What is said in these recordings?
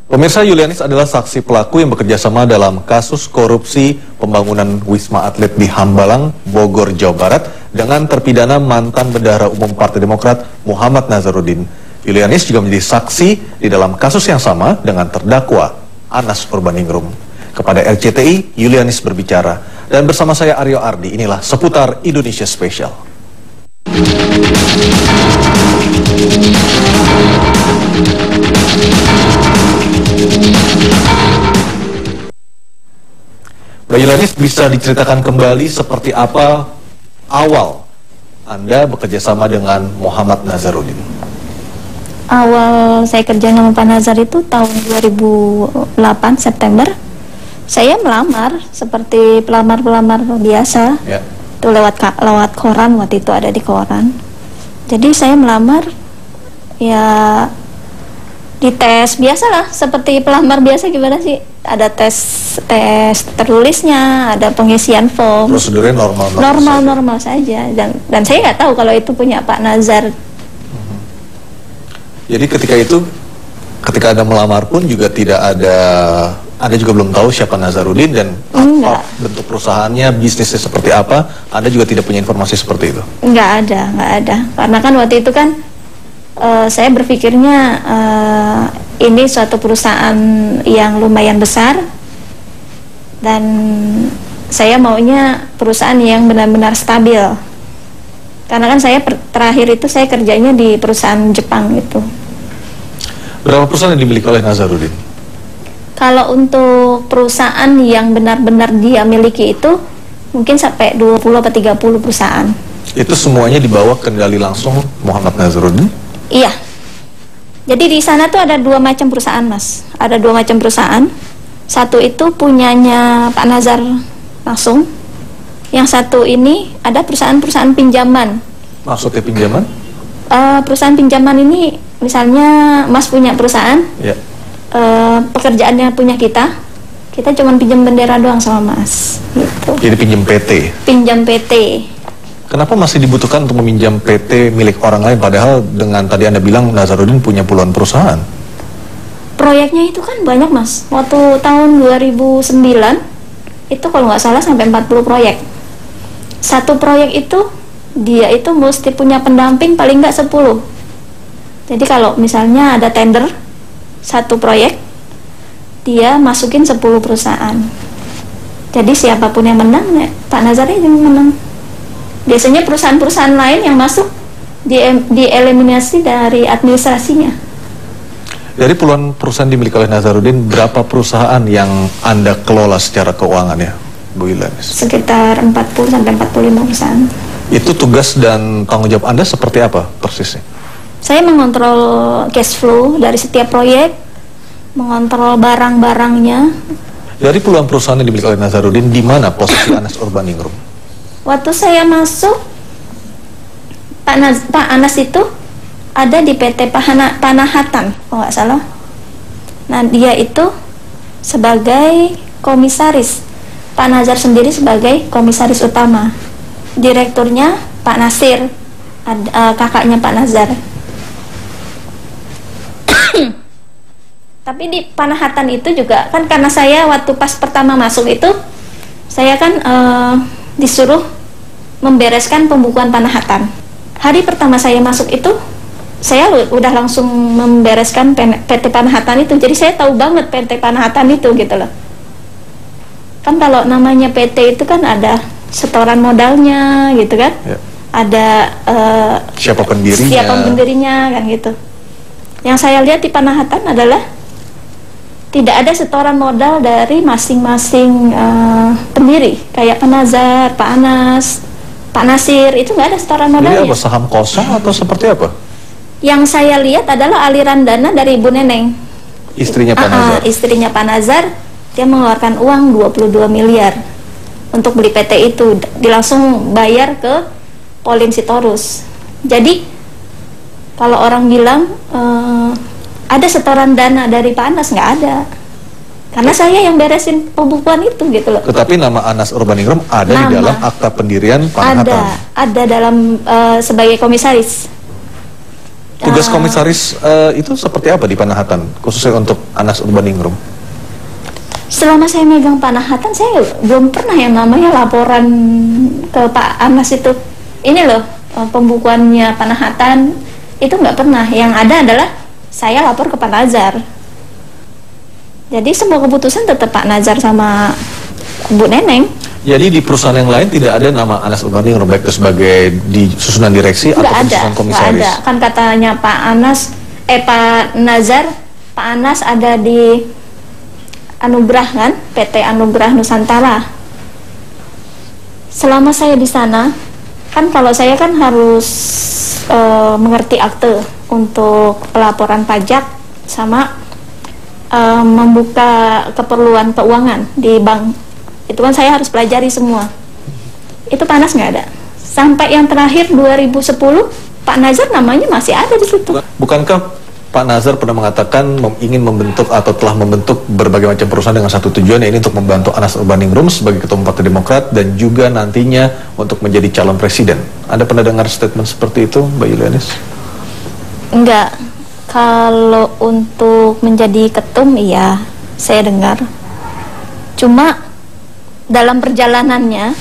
Pemirsa, Yulianis adalah saksi pelaku yang bekerja sama dalam kasus korupsi pembangunan Wisma Atlet di Hambalang, Bogor, Jawa Barat dengan terpidana mantan Bendahara Umum Partai Demokrat Muhammad Nazarudin. Yulianis juga menjadi saksi di dalam kasus yang sama dengan terdakwa Anas Urbaningrum. Kepada RCTI, Yulianis berbicara. Dan bersama saya Aryo Ardi, inilah seputar Indonesia Spesial. Mbak Yulianis, bisa diceritakan kembali seperti apa awal Anda bekerja sama dengan Muhammad Nazarudin? Awal saya kerja sama Pak Nazar itu tahun 2008 September. Saya melamar seperti pelamar-pelamar biasa. Ya. Itu lewat koran, waktu itu ada di koran. Jadi saya melamar, ya dites biasalah seperti pelamar biasa. Gimana sih, ada tes tertulisnya, ada pengisian form. Prosedurnya normal saja. Dan saya nggak tahu kalau itu punya Pak Nazar. Jadi ketika Anda melamar pun juga tidak ada, Anda juga belum tahu siapa Nazarudin dan apa bentuk perusahaannya, bisnisnya seperti apa, Anda juga tidak punya informasi seperti itu? Nggak ada. Karena kan waktu itu kan saya berpikirnya ini suatu perusahaan yang lumayan besar dan saya maunya perusahaan yang benar-benar stabil. Karena kan saya terakhir itu saya kerjanya di perusahaan Jepang itu. Berapa perusahaan yang dimiliki oleh Nazarudin? Kalau untuk perusahaan yang benar-benar dia miliki itu mungkin sampai 20 atau 30 perusahaan. Itu semuanya dibawa kendali langsung Muhammad Nazarudin? Iya. Jadi di sana tuh ada dua macam perusahaan, Mas. Ada dua macam perusahaan. Satu itu punyanya Pak Nazar langsung. Yang satu ini ada perusahaan-perusahaan pinjaman. Maksudnya pinjaman? Perusahaan pinjaman ini misalnya Mas punya perusahaan, ya. Pekerjaannya punya kita cuma pinjam bendera doang sama Mas. Gitu. Jadi pinjam PT? Pinjam PT. Kenapa masih dibutuhkan untuk meminjam PT milik orang lain, padahal dengan tadi Anda bilang Nazarudin punya puluhan perusahaan? Proyeknya itu kan banyak, Mas. Waktu tahun 2009 itu kalau nggak salah sampai 40 proyek. Satu proyek itu dia itu mesti punya pendamping paling nggak 10. Jadi kalau misalnya ada tender satu proyek, dia masukin 10 perusahaan. Jadi siapapun yang menang, ya, Pak Nazar yang menang. Biasanya perusahaan-perusahaan lain yang masuk dieliminasi dari administrasinya. Dari puluhan perusahaan dimiliki oleh Nazarudin, berapa perusahaan yang Anda kelola secara keuangannya, Bu Yulianis? Sekitar 40 sampai 45 perusahaan. Itu tugas dan tanggung jawab Anda seperti apa persisnya? Saya mengontrol cash flow dari setiap proyek, mengontrol barang-barangnya. Dari puluhan perusahaan yang dimiliki oleh Nazarudin, di mana posisi Anas Urbaningrum? Waktu saya masuk, Pak Anas itu ada di PT Panahatan, kalau nggak salah. Nah, dia itu sebagai komisaris, Pak Nazar sendiri sebagai komisaris utama. Direkturnya Pak Nasir, kakaknya Pak Nazar. Tapi di Panahatan itu juga kan, karena saya waktu pas pertama masuk itu, saya kan disuruh membereskan pembukuan Panahatan. Hari pertama saya masuk itu, saya udah langsung membereskan PT Panahatan itu. Jadi saya tahu banget PT Panahatan itu gitu loh. Kan kalau namanya PT itu kan ada setoran modalnya gitu kan, ya. Ada siapa pendirinya kan gitu. Yang saya lihat di Panahatan adalah tidak ada setoran modal dari masing-masing pendiri, kayak Pak Nazar, Pak Anas, Pak Nasir, itu nggak ada setoran modalnya. Jadi apa, saham kosong atau seperti apa? Yang saya lihat adalah aliran dana dari Ibu Neneng, istrinya Pak Nazar. Istrinya Pak Nazar, dia mengeluarkan uang 22 miliar untuk beli PT itu, langsung bayar ke Pauline Sitorus. Jadi kalau orang bilang ada setoran dana dari Pak Anas, nggak ada. Karena saya yang beresin pembukuan itu gitu loh. Tetapi nama Anas Urbaningrum ada di dalam akta pendirian Panahatan. Ada dalam sebagai komisaris. Tugas komisaris itu seperti apa di Panahatan, khususnya untuk Anas Urbaningrum? Selama saya megang Panahatan, saya belum pernah yang namanya laporan ke Pak Anas itu. Ini loh, pembukuannya Panahatan, itu nggak pernah. Yang ada adalah saya lapor ke Pak Nazar. Jadi semua keputusan tetap Pak Nazar sama Bu Neneng. Jadi di perusahaan yang lain tidak ada nama Anas Urbaningrum, baik itu sebagai di susunan direksi atau susunan komisaris? Nggak ada. Kan katanya Pak Nazar, Pak Anas ada di Anugrah kan, PT Anugrah Nusantara. Selama saya di sana, kan kalau saya kan harus mengerti akte untuk pelaporan pajak sama membuka keperluan keuangan di bank. Itu kan saya harus pelajari semua. Itu Pak Anas nggak ada. Sampai yang terakhir 2010, Pak Nazar namanya masih ada di situ. Bukankah Pak Nazar pernah mengatakan ingin membentuk atau telah membentuk berbagai macam perusahaan dengan satu tujuan, yaitu untuk membantu Anas Urbaningrum sebagai Ketua Partai Demokrat dan juga nantinya untuk menjadi calon presiden? Ada pernah dengar statement seperti itu, Mbak Yulianis? Enggak. Kalau untuk menjadi ketum, iya, saya dengar. Cuma dalam perjalanannya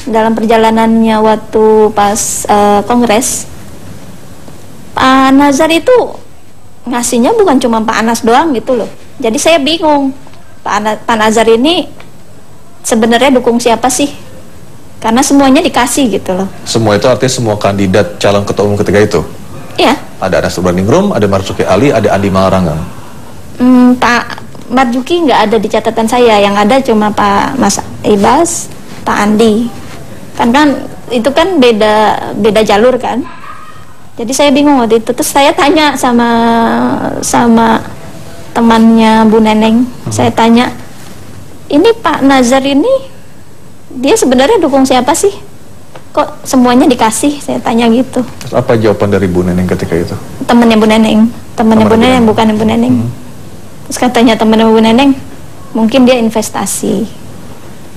waktu pas kongres, Pak Nazar itu ngasihnya bukan cuma Pak Anas doang gitu loh. Jadi saya bingung, Pak Nazar ini sebenarnya dukung siapa sih? Karena semuanya dikasih gitu loh. Semua itu artinya semua kandidat calon ketua umum ketika itu? Iya. Ada Anas Urbaningrum, ada Marzuki Ali, ada Andi Malarangeng. Pak Marzuki nggak ada di catatan saya, yang ada cuma Pak Mas Ibas, Pak Andi. Kan itu kan beda jalur kan. Jadi saya bingung waktu itu. Terus saya tanya sama temannya Bu Neneng. Saya tanya, ini Pak Nazar ini dia sebenarnya dukung siapa sih? Kok semuanya dikasih? Saya tanya gitu. Terus apa jawaban dari Bu Neneng ketika itu? Temannya Bu Neneng, bukan Bu Neneng. Terus katanya teman Bu Neneng, mungkin dia investasi.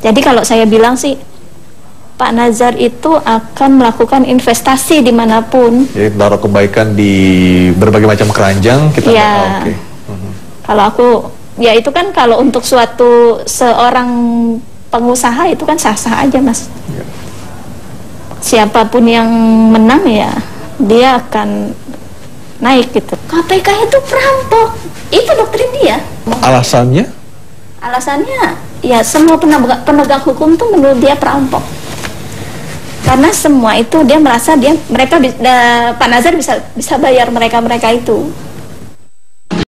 Jadi kalau saya bilang sih, Pak Nazar itu akan melakukan investasi dimanapun. Jadi taruh kebaikan di berbagai macam keranjang, kita ya. Okay. Kalau aku, ya itu kan kalau untuk seorang pengusaha itu kan sah-sah aja, Mas. Ya. Siapapun yang menang ya, dia akan naik gitu. KPK itu perampok. Itu doktrin dia. Alasannya? Alasannya ya semua penegak hukum tuh menurut dia perampok. Karena semua itu dia merasa Pak Nazar bisa bayar mereka itu.